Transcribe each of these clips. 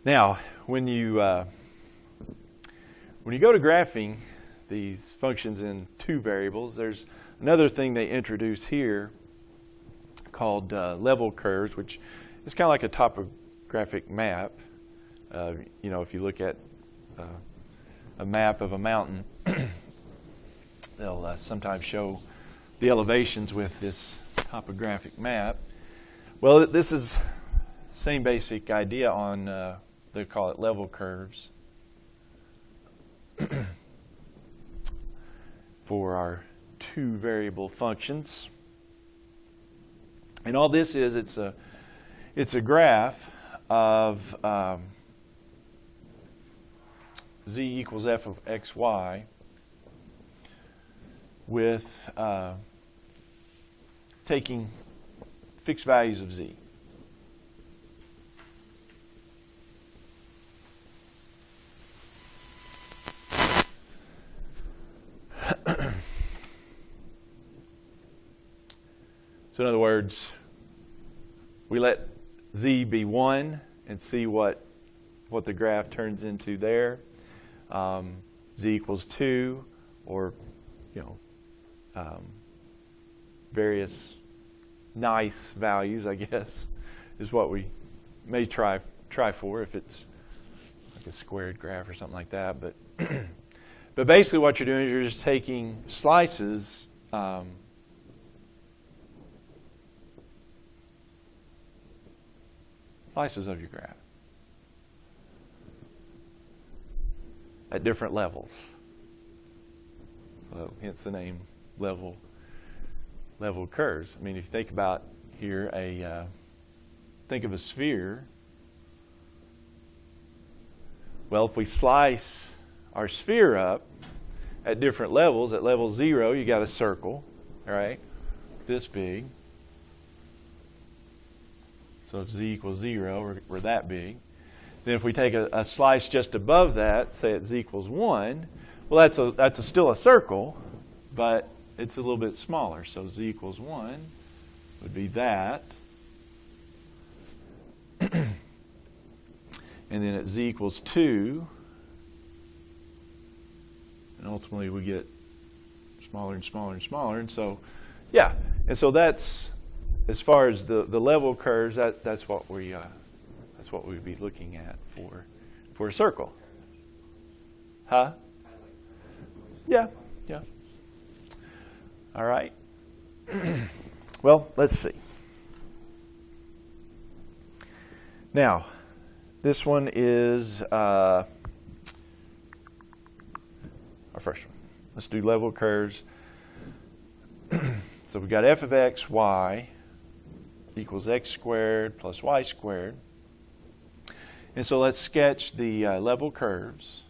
Now, when you go to graphing these functions in two variables, there's another thing they introduce here called level curves, which is kind of like a topographic map. If you look at a map of a mountain, they'll sometimes show the elevations with this topographic map. Well, this is same basic idea on, they call it level curves for our two variable functions. And all this is, it's a graph of z equals f of xy with taking fixed values of z. So in other words, we let z be 1 and see what the graph turns into there. Z equals 2, or various nice values, I guess, is what we may try for if it's like a squared graph or something like that. But but basically, what you're doing is you're just taking slices. Slices of your graph at different levels. So hence the name level curves. I mean, if you think about here, think of a sphere. Well, if we slice our sphere up at different levels, at level 0, you got a circle, all right, this big. So if z equals 0, we're that big. Then if we take a slice just above that, say at z equals 1, well, that's still a circle, but it's a little bit smaller. So z equals 1 would be that. And then at z equals 2, and ultimately we get smaller and smaller and smaller. And so, yeah, and so that's, as far as the level curves, that's what we'd be looking at for a circle. Huh? Yeah. All right. Well, let's see. Now, this one is our first one. Let's do level curves. So we've got f of x, y equals x squared plus y squared. And so let's sketch the level curves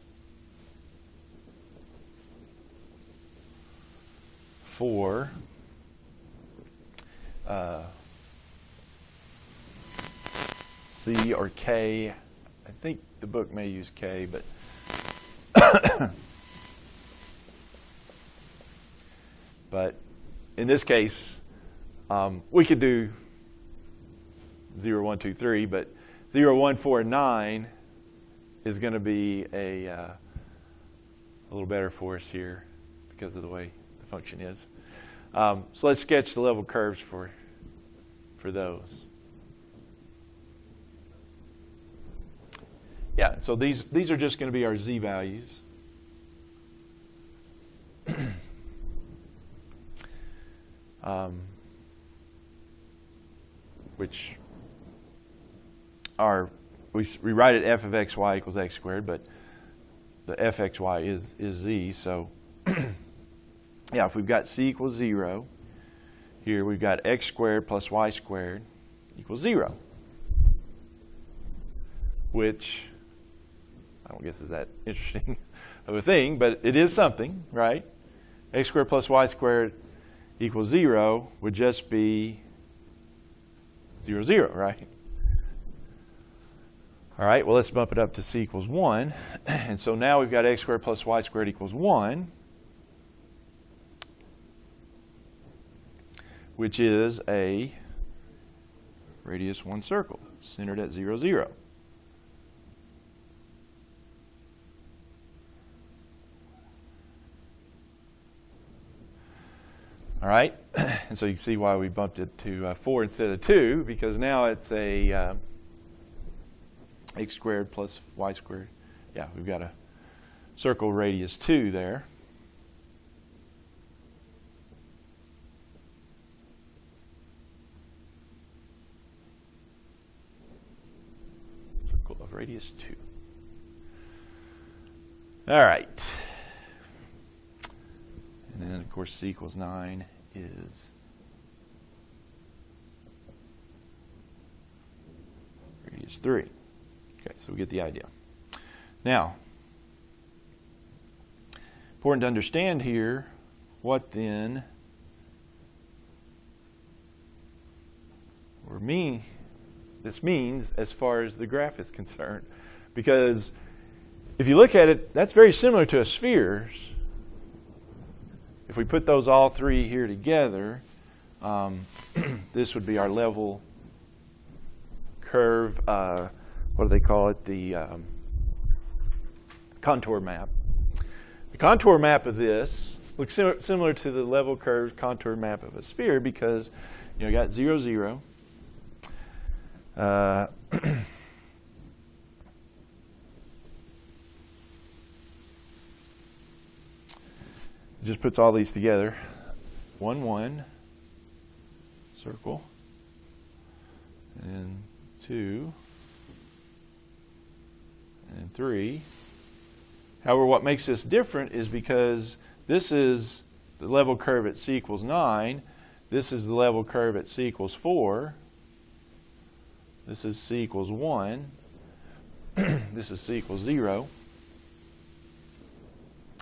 for C or K. I think the book may use K, but but in this case, we could do 0, 1, 2, 3, but 0, 1, 4, 9 is going to be a little better for us here because of the way the function is. So let's sketch the level curves for those. Yeah, so these are just going to be our z values. Which are, we write it f of xy equals x squared, but the fxy is z. So yeah, if we've got c equals 0, here we've got x squared plus y squared equals 0, which I don't guess is that interesting of a thing, but it is something, right? X squared plus y squared equals 0 would just be 0, 0, right? All right, well, let's bump it up to c equals 1. And so now we've got x squared plus y squared equals 1, which is a radius 1 circle centered at 0, 0. All right, and so you can see why we bumped it to 4 instead of 2, because now it's a x squared plus y squared. Yeah, we've got a circle radius 2 there. Circle of radius 2. All right. And then, of course, c equals 9 is radius 3. Okay, so we get the idea. Now, important to understand here what then this means as far as the graph is concerned. Because if you look at it, that's very similar to a sphere. If we put those all three here together, this would be our level curve, what do they call it? The contour map. The contour map of this looks similar to the level curve contour map of a sphere because you got 0, 0. It just puts all these together. 1, 1, circle, and 2, and 3. However, what makes this different is because this is the level curve at c equals 9. This is the level curve at c equals 4. This is c equals 1. This is c equals 0.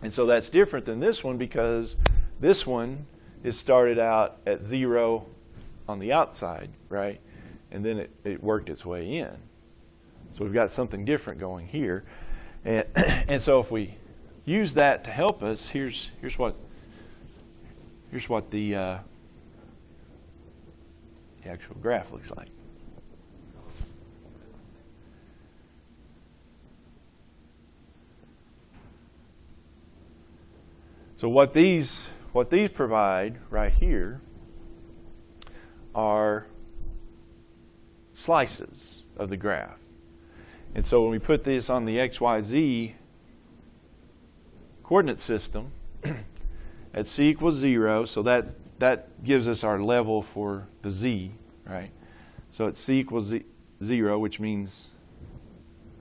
And so that's different than this one because this one is started out at 0 on the outside, right? And then it worked its way in. So we've got something different going here. And so if we use that to help us, here's what the actual graph looks like. So what these provide right here are slices of the graph. And so when we put this on the XYZ coordinate system at c equals 0, so that gives us our level for the z, right? So at c equals 0, which means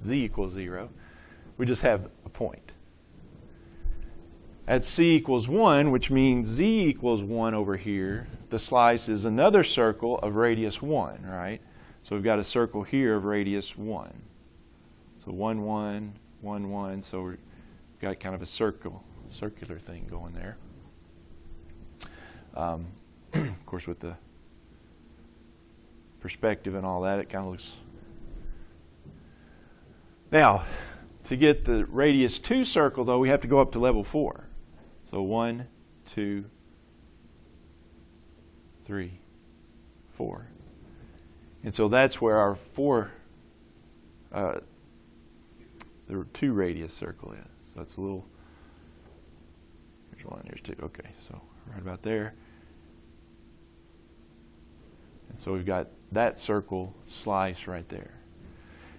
z equals 0, we just have a point. At c equals 1, which means z equals 1 over here, the slice is another circle of radius 1, right? So we've got a circle here of radius 1. So 1, 1, 1, 1. So we've got kind of a circular thing going there. Of course, with the perspective and all that, it kind of looks... Now, to get the radius 2 circle, though, we have to go up to level 4. So 1, 2, 3, 4. And so that's where our the 2 radius circle is. So that's a little, here's 1, here's 2. Okay, so right about there. And so we've got that circle slice right there.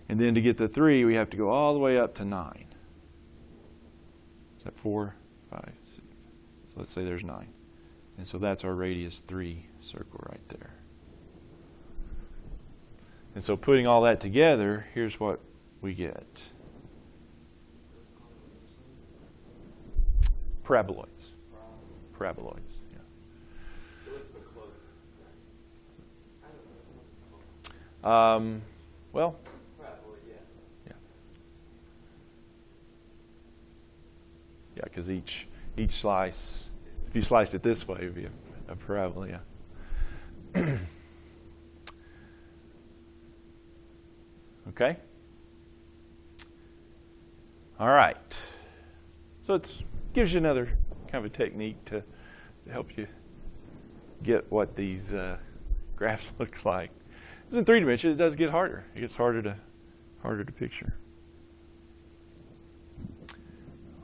And then to get the 3, we have to go all the way up to 9. Is that 4, 5, 6? So let's say there's 9. And so that's our radius 3 circle right there. And so putting all that together, here's what we get. Paraboloids. Paraboloids, yeah. Well, yeah, because each slice, if you sliced it this way, it would be a parabola, yeah. Okay? All right. So it gives you another kind of a technique to help you get what these graphs look like. Because in 3 dimensions, it does get harder. It gets harder to picture.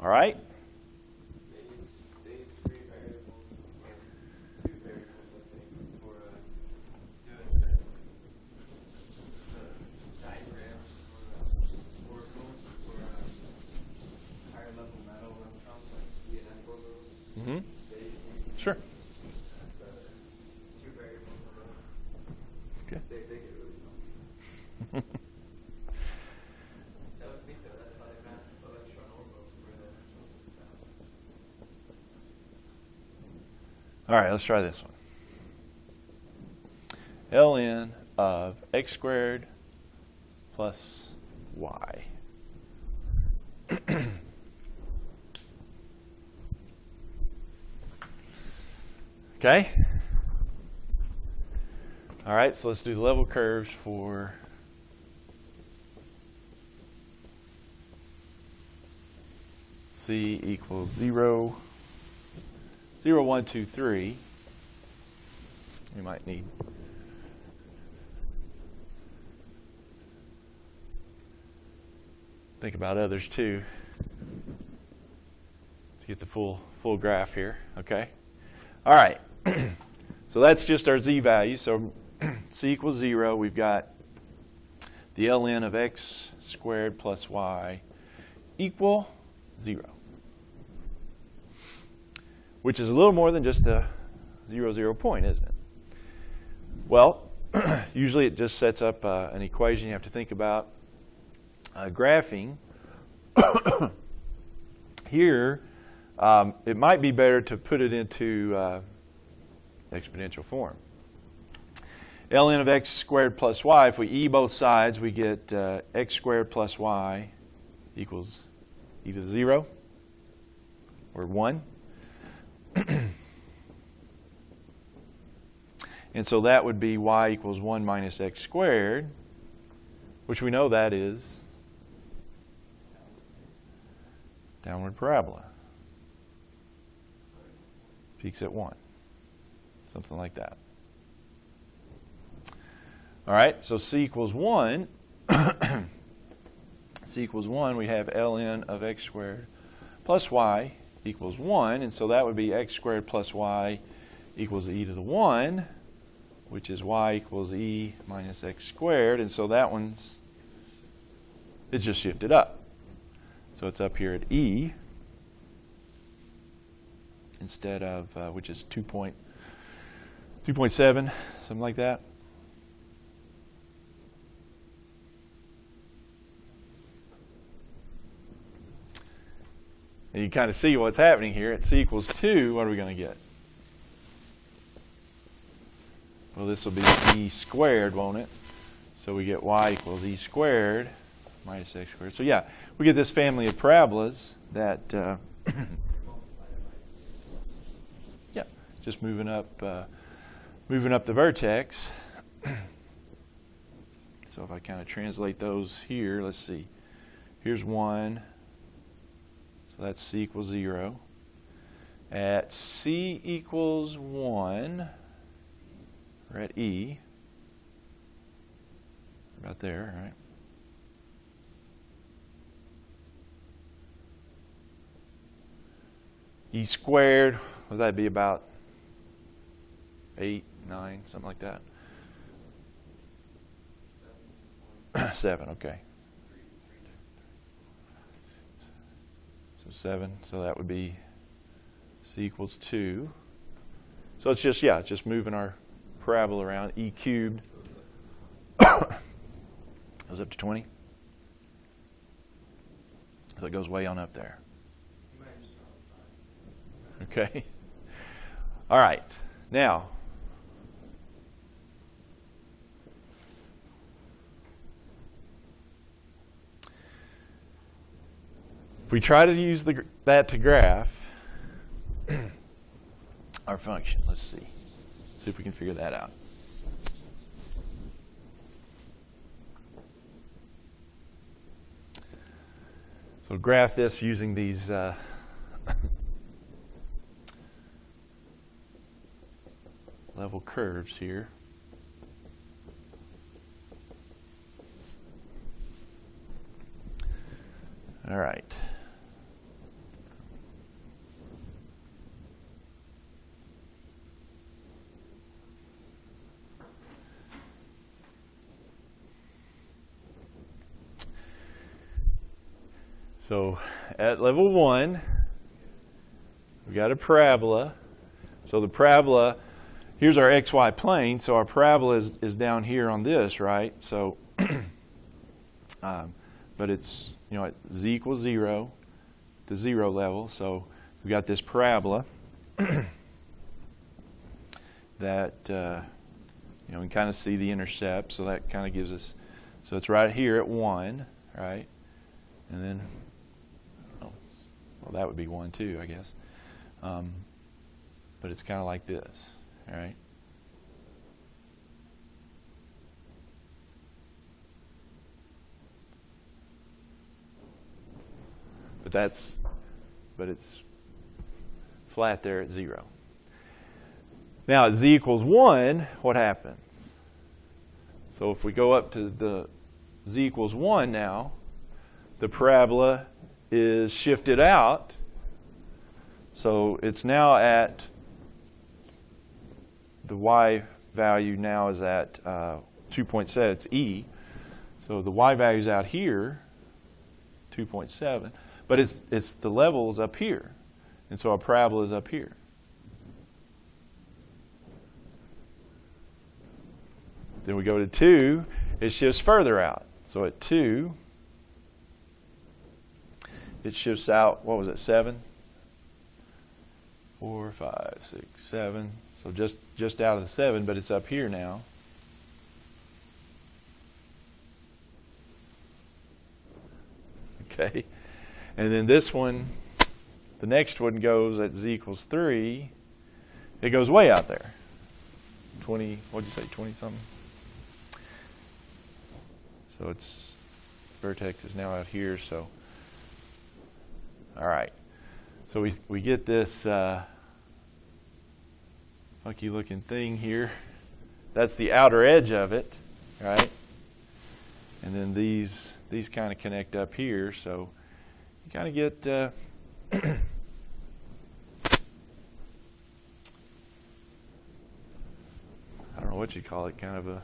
All right? All right, let's try this one. ln of x squared plus y. Okay? All right, so let's do the level curves for c equals 0, 0, 1, 2, 3. We might need think about others too to get the full graph here. Okay. All right. So that's just our z value. So c equals 0. We've got the ln of x squared plus y equal 0, which is a little more than just a 0, 0 point, isn't it? Well, usually it just sets up an equation you have to think about graphing. Here, it might be better to put it into exponential form. ln of x squared plus y, if we e both sides, we get x squared plus y equals e to the 0, or 1. And so that would be y equals 1 minus x squared, which we know that is downward parabola. Peaks at 1. Something like that. All right, so c equals 1. C equals 1, we have ln of x squared plus y equals 1. And so that would be x squared plus y equals e to the 1, which is y equals e minus x squared. And so that one's, it's just shifted up. So it's up here at e instead of, which is 2.7, something like that. And you kind of see what's happening here. At c equals 2, what are we going to get? Well, this will be e squared, won't it? So we get y equals e squared minus x squared. So yeah, we get this family of parabolas that, yeah, just moving up the vertex. So if I kind of translate those here, let's see. Here's 1. So that's c equals 0. At c equals 1, we're at e. About there, right? E squared, would that be about 8, 9, something like that? 7, okay. So 7, so that would be c equals 2. So it's just, yeah, just moving our parabola around. E cubed goes up to 20. So it goes way on up there. Okay. All right. Now, if we try to use that to graph our function, let's see. See if we can figure that out. So graph this using these level curves here. All right. So at level 1, we got a parabola. So the parabola, here's our xy plane. So our parabola is down here on this, right? So, but it's, you know, at z equals 0, the 0 level. So we got this parabola. that, we can kind of see the intercept, so that kind of gives us, so it's right here at 1, right? And then, well, that would be 1 too, I guess. But it's kind of like this, all right? But it's flat there at 0. Now at z equals 1, what happens? So if we go up to the z equals 1 now, the parabola is shifted out. So it's now at, the y value now is at 2.7, it's e. So the y value is out here, 2.7, but it's the level is up here. And so our parabola is up here. Then we go to 2, it shifts further out. So at 2, it shifts out, what was it, 7? 4, 5, 6, 7. So just out of the 7, but it's up here now. Okay. And then this one, the next one goes at z equals 3. It goes way out there. 20, what'd you say, 20 something? So its vertex is now out here, so. All right. So we get this funky looking thing here. That's the outer edge of it, right? And then these kind of connect up here, so you kind of get I don't know what you call it, kind of a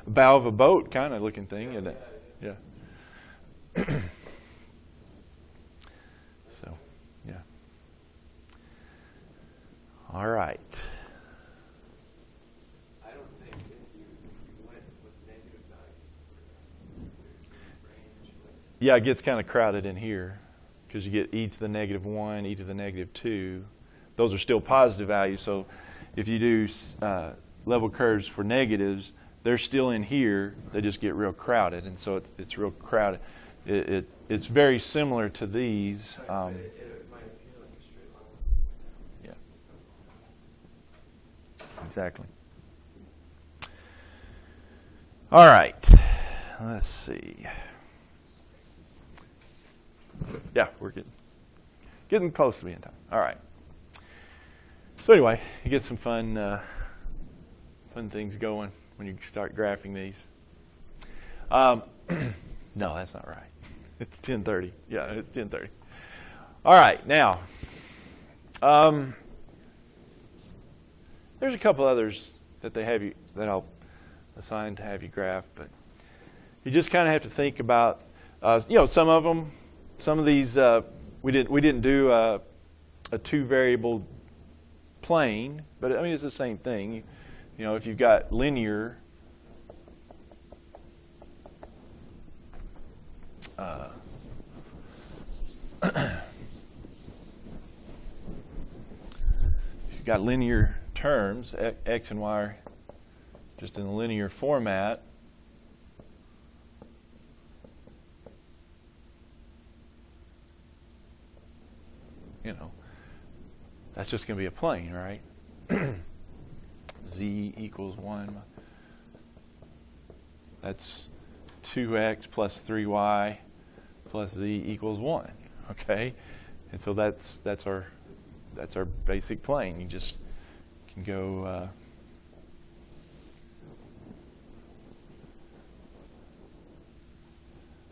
bow of a boat kind of looking thing, isn't it? Yeah. So, yeah. All right. I don't think if you went with negative values for range. Yeah, it gets kind of crowded in here because you get e to the negative 1, e to the negative 2. Those are still positive values. So if you do level curves for negatives, they're still in here. They just get real crowded, and so it's real crowded. It's very similar to these. It might appear like a straight line. Yeah. Exactly. All right. Let's see. Yeah, we're getting close to being time. All right. So anyway, you get some fun things going when you start graphing these. No, that's not right. It's 10:30. Yeah, it's 10:30. All right, now there's a couple others that that I'll assign to have you graph, but you just kind of have to think about some of them. Some of these we didn't do a 2-variable plane, but I mean it's the same thing. If you've got linear, if you've got linear terms, x and y are just in a linear format, that's just going to be a plane, right? Z equals 1. That's 2x plus 3y plus z equals 1. Okay, and so that's our basic plane. You just can go.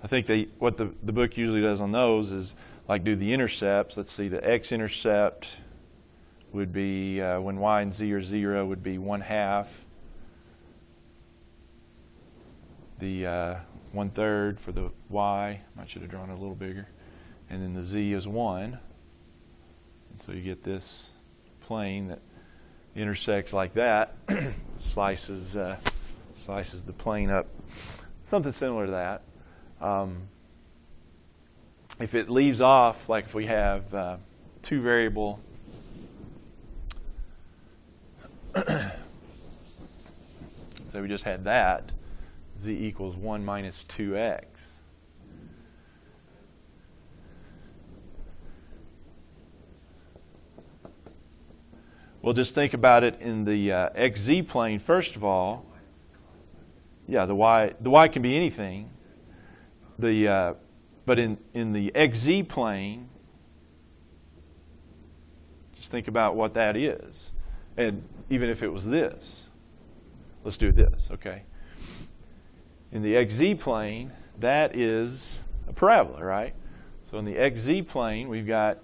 I think what the book usually does on those is like do the intercepts. Let's see, the x-intercept would be when y and z are 0 would be 1/2. The 1/3 for the y. I should have drawn it a little bigger. And then the z is 1. And so you get this plane that intersects like that, slices the plane up. Something similar to that. if it leaves off, like if we have two variable, so we just had that, z equals 1 minus 2x. Well, just think about it in the xz plane first of all. Yeah, the y can be anything. But in the xz plane, just think about what that is. And even if it was this, let's do this, okay? In the xz plane, that is a parabola, right? So in the xz plane, we've got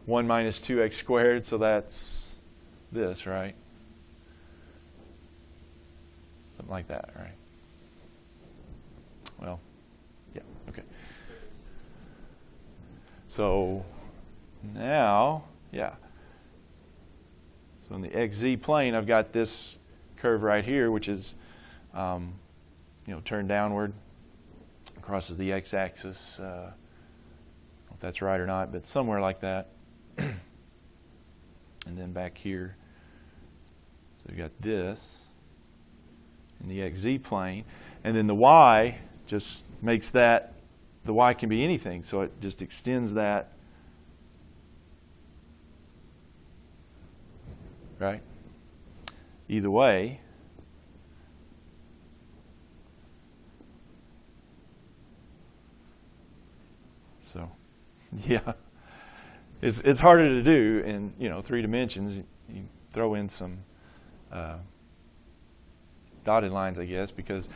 1 minus 2x squared, so that's this, right? Something like that, right? Well, yeah, okay. So now, yeah. So in the xz plane, I've got this curve right here, which is, turned downward, crosses the x-axis. I don't know if that's right or not, but somewhere like that. And then back here, so we've got this in the xz plane. And then the y just makes that, the y can be anything, so it just extends that, right? Either way. So, yeah. It's harder to do in 3 dimensions. You throw in some dotted lines, I guess, because